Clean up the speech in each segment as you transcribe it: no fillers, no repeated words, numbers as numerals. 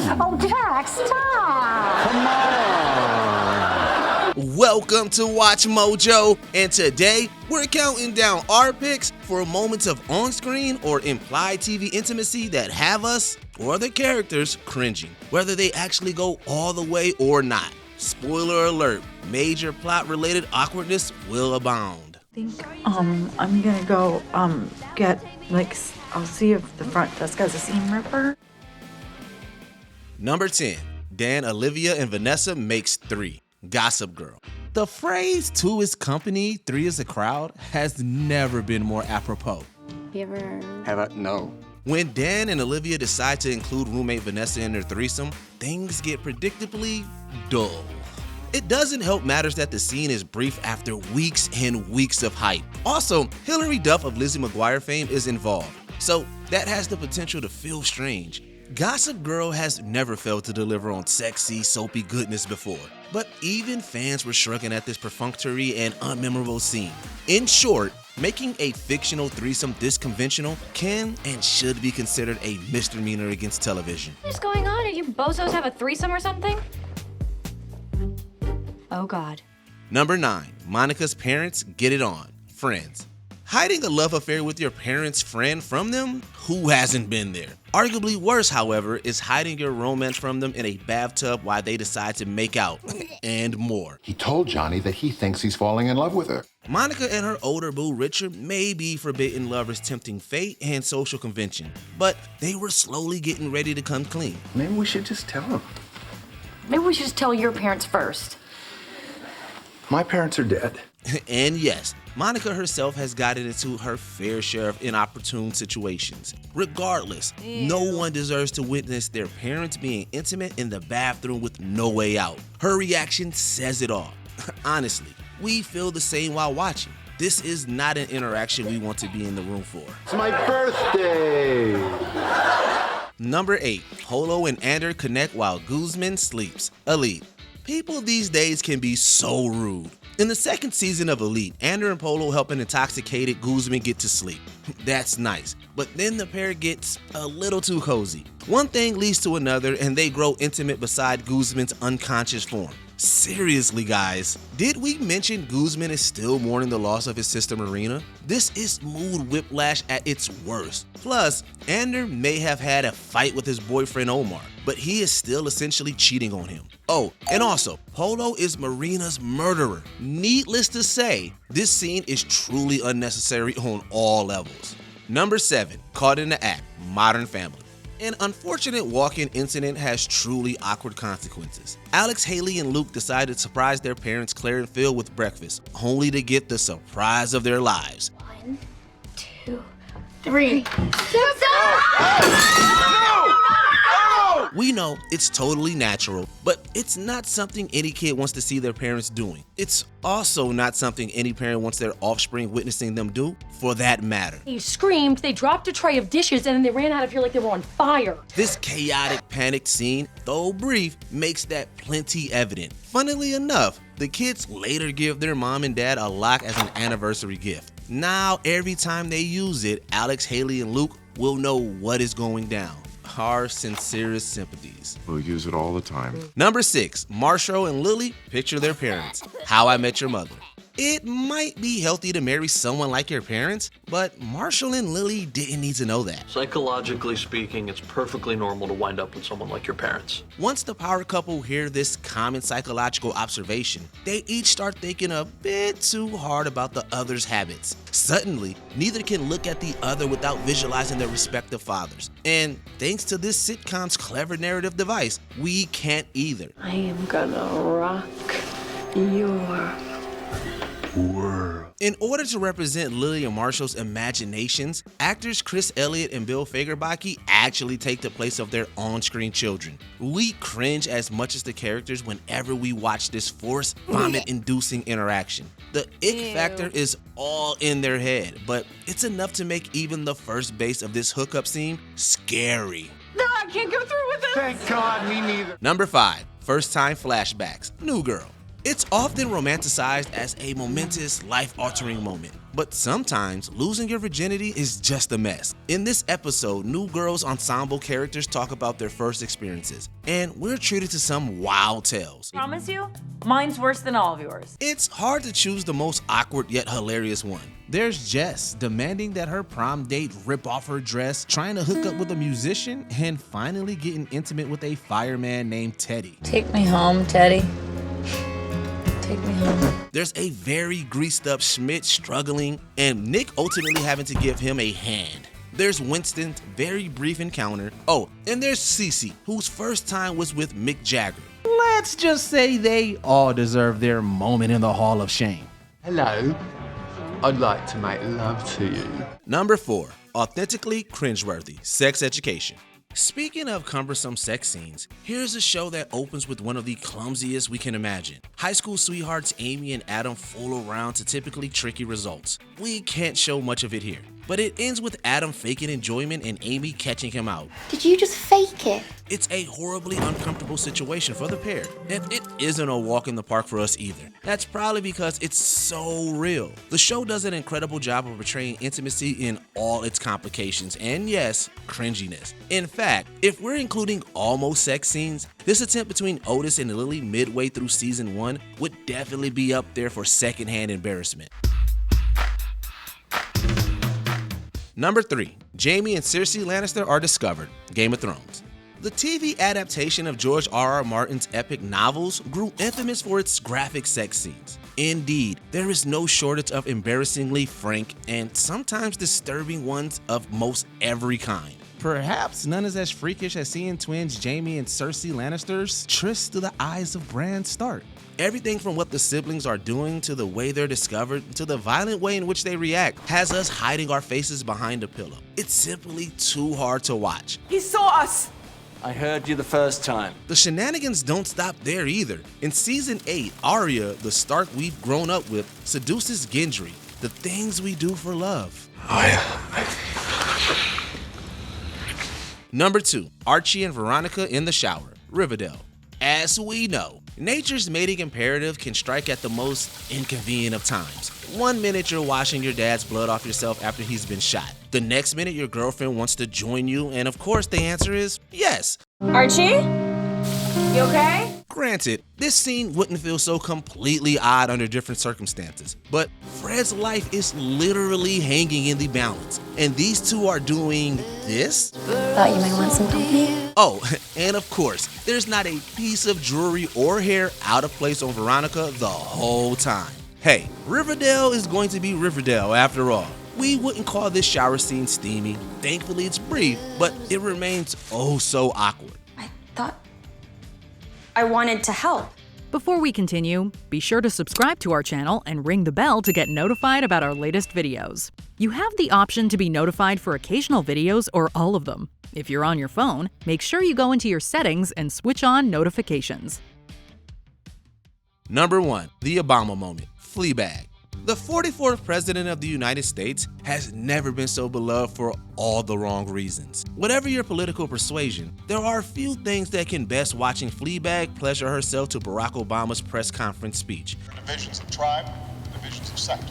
Oh, Jack, stop! Come on! Welcome to Watch Mojo, and today we're counting down our picks for moments of on-screen or implied TV intimacy that have us, or the characters, cringing, whether they actually go all the way or not. Spoiler alert, major plot-related awkwardness will abound. I think I'm gonna go get, I'll see if the front desk has a seam ripper. Number 10, Dan, Olivia, and Vanessa makes 3. Gossip Girl. The phrase 2 is company, 3 is a crowd has never been more apropos. No. When Dan and Olivia decide to include roommate Vanessa in their threesome, things get predictably dull. It doesn't help matters that the scene is brief after weeks and weeks of hype. Also, Hilary Duff of Lizzie McGuire fame is involved, so that has the potential to feel strange. Gossip Girl has never failed to deliver on sexy, soapy goodness before, but even fans were shrugging at this perfunctory and unmemorable scene. In short, making a fictional threesome this conventional can and should be considered a misdemeanor against television. What is going on? Are you bozos have a threesome or something? Oh God. Number 9, Monica's parents get it on. Friends. Hiding a love affair with your parents' friend from them? Who hasn't been there? Arguably worse, however, is hiding your romance from them in a bathtub while they decide to make out, and more. He told Johnny that he thinks he's falling in love with her. Monica and her older boo Richard may be forbidden lovers tempting fate and social convention, but they were slowly getting ready to come clean. Maybe we should just tell him. Maybe we should just tell your parents first. My parents are dead. And yes, Monica herself has gotten into her fair share of inopportune situations. Regardless, no one deserves to witness their parents being intimate in the bathroom with no way out. Her reaction says it all. Honestly, we feel the same while watching. This is not an interaction we want to be in the room for. It's my birthday! Number 8, Polo and Ander connect while Guzman sleeps. Elite. People these days can be so rude. In the second season of Elite, Ander and Polo help an intoxicated Guzman get to sleep. That's nice, but then the pair gets a little too cozy. One thing leads to another and they grow intimate beside Guzman's unconscious form. Seriously, guys, did we mention Guzman is still mourning the loss of his sister Marina? This is mood whiplash at its worst. Plus, Ander may have had a fight with his boyfriend Omar, but he is still essentially cheating on him. Oh, and also, Polo is Marina's murderer. Needless to say, this scene is truly unnecessary on all levels. Number 7, Caught in the Act, Modern Family. An unfortunate walk-in incident has truly awkward consequences. Alex, Haley, and Luke decide to surprise their parents Claire and Phil with breakfast, only to get the surprise of their lives. 1, 2, 3. We know it's totally natural, but it's not something any kid wants to see their parents doing. It's also not something any parent wants their offspring witnessing them do, for that matter. They screamed, they dropped a tray of dishes, and then they ran out of here like they were on fire. This chaotic, panicked scene, though brief, makes that plenty evident. Funnily enough, the kids later give their mom and dad a lock as an anniversary gift. Now, every time they use it, Alex, Haley, and Luke will know what is going down. Our sincerest sympathies. We'll use it all the time. Number 6, Marshall and Lily picture their parents. How I Met Your Mother. It might be healthy to marry someone like your parents, but Marshall and Lily didn't need to know that. Psychologically speaking, it's perfectly normal to wind up with someone like your parents. Once the power couple hear this common psychological observation, they each start thinking a bit too hard about the other's habits. Suddenly, neither can look at the other without visualizing their respective fathers. And thanks to this sitcom's clever narrative device, we can't either. I am gonna rock your World. In order to represent Lily and Marshall's imaginations, actors Chris Elliott and Bill Fagerbakke actually take the place of their on-screen children. We cringe as much as the characters whenever we watch this forced, vomit-inducing interaction. The ick factor is all in their head, but it's enough to make even the first base of this hookup scene scary. No, I can't go through with this. Thank God, me neither. Number 5, first-time flashbacks, New Girl. It's often romanticized as a momentous, life-altering moment. But sometimes losing your virginity is just a mess. In this episode, New Girls ensemble characters talk about their first experiences, and we're treated to some wild tales. Promise you, mine's worse than all of yours. It's hard to choose the most awkward yet hilarious one. There's Jess demanding that her prom date rip off her dress, trying to hook up with a musician, and finally getting intimate with a fireman named Teddy. Take me home, Teddy. Take me home. There's a very greased up Schmidt struggling, and Nick ultimately having to give him a hand. There's Winston's very brief encounter. Oh, and there's Cece, whose first time was with Mick Jagger. Let's just say they all deserve their moment in the Hall of Shame. Hello. I'd like to make love to you. Number 4, authentically cringeworthy, Sex Education. Speaking of cumbersome sex scenes, here's a show that opens with one of the clumsiest we can imagine. High school sweethearts Amy and Adam fool around to typically tricky results. We can't show much of it here, but it ends with Adam faking enjoyment and Amy catching him out. Did you just fake it? It's a horribly uncomfortable situation for the pair, and it isn't a walk in the park for us either. That's probably because it's so real. The show does an incredible job of portraying intimacy in all its complications and, yes, cringiness. In fact, if we're including almost sex scenes, this attempt between Otis and Lily midway through season 1 would definitely be up there for secondhand embarrassment. Number 3, Jaime and Cersei Lannister are discovered, Game of Thrones. The TV adaptation of George R.R. Martin's epic novels grew infamous for its graphic sex scenes. Indeed, there is no shortage of embarrassingly frank and sometimes disturbing ones of most every kind. Perhaps none is as freakish as seeing twins Jaime and Cersei Lannister's tryst through the eyes of Bran Stark. Everything from what the siblings are doing to the way they're discovered to the violent way in which they react has us hiding our faces behind a pillow. It's simply too hard to watch. He saw us. I heard you the first time. The shenanigans don't stop there either. In season 8, Arya, the Stark we've grown up with, seduces Gendry, the things we do for love. Number 2, Archie and Veronica in the shower, Riverdale. As we know, nature's mating imperative can strike at the most inconvenient of times. One minute you're washing your dad's blood off yourself after he's been shot. The next minute your girlfriend wants to join you, and of course the answer is yes. Archie? You okay? Granted, this scene wouldn't feel so completely odd under different circumstances, but Fred's life is literally hanging in the balance, and these two are doing this? Thought you might want some company. Oh, and of course, there's not a piece of jewelry or hair out of place on Veronica the whole time. Hey, Riverdale is going to be Riverdale after all. We wouldn't call this shower scene steamy. Thankfully it's brief, but it remains oh so awkward. I thought I wanted to help. Before we continue, be sure to subscribe to our channel and ring the bell to get notified about our latest videos. You have the option to be notified for occasional videos or all of them. If you're on your phone, make sure you go into your settings and switch on notifications. Number 1, The Obama Moment, Fleabag. The 44th President of the United States has never been so beloved for all the wrong reasons. Whatever your political persuasion, there are a few things that can best watching Fleabag pleasure herself to Barack Obama's press conference speech. Divisions of tribe, divisions of sect.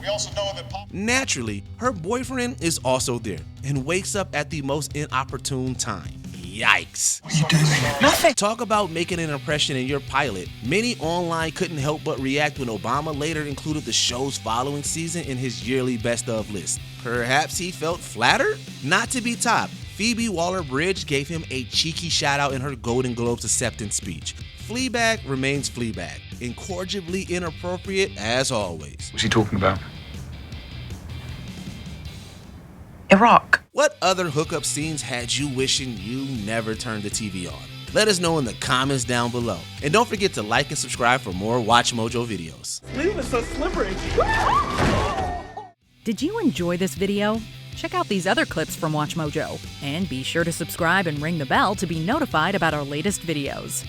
We also know that naturally, her boyfriend is also there and wakes up at the most inopportune time. Yikes. What are you doing? Nothing. Talk about making an impression in your pilot. Many online couldn't help but react when Obama later included the show's following season in his yearly best of list. Perhaps he felt flattered? Not to be topped, Phoebe Waller-Bridge gave him a cheeky shout out in her Golden Globes acceptance speech. Fleabag remains Fleabag, incorrigibly inappropriate as always. What's he talking about? Iraq. What other hookup scenes had you wishing you never turned the TV on? Let us know in the comments down below. And don't forget to like and subscribe for more WatchMojo videos. Sleeve is so slippery. Did you enjoy this video? Check out these other clips from WatchMojo. And be sure to subscribe and ring the bell to be notified about our latest videos.